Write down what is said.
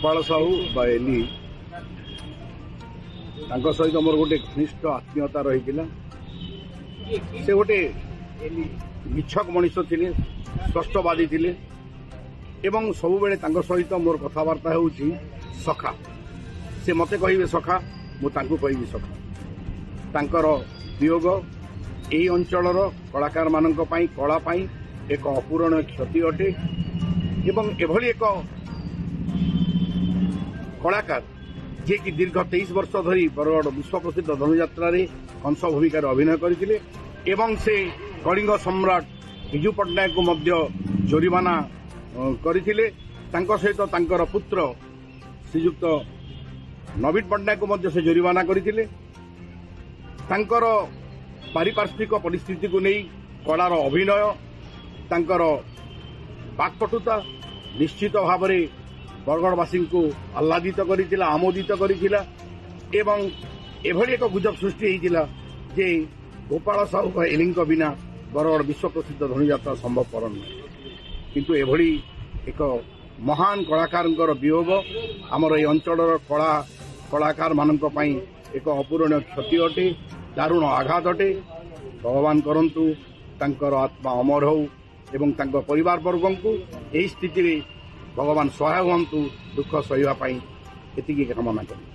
गोपाल साहू बा एली सहित मोर गोटे घनिष्ठ आत्मीयता रही से गोटे इच्छक मनीष थे स्पष्टवादी थे एवं सब बेले सहित मोर कथबार्ता हो सखा से मते कहे सखा मुझे कहि सखा तांकर वियोग यही अंचल कलाकार मान कला एक अपूरणीय क्षति अटे एवं एभली एक कलाकार जे कि दीर्घ 23 वर्ष धरी बरगड़ विश्व प्रसिद्ध धनुयात्रा कंस भूमिकार अभिनय करथिले एवं से कलिंग सम्राट विजु पट्टनायक को मध्य जोरिमाना करथिले तांको सहित तांकर पुत्र श्रीयुक्त नवीन पट्टनायक को मध्य से जोरिमाना करथिले तांकर पारिपार्श्विक परिस्थिति को नहीं कलार अभिनय तांकर बाक्पटुता निश्चित भाव में बरगड़वासी को आह्लादित कर आमोदित कर एक गुजब सृष्टि होता जे गोपाल साहू एली बिना बरगड़ विश्व प्रसिद्ध धनुयात्रा संभवपर नुहे किंतु एभली एक महान कलाकार वियोग आमर ये अंचल कलाकार मान एक अपूरणीय क्षति अटे दारुण आघात अटे भगवान करंतु तांकर आत्मा अमर हो एवं तांकर परिवार वर्ग को यही स्थिति भगवान सहाय हुंतु दुख सहिबा एति कामना करूँ।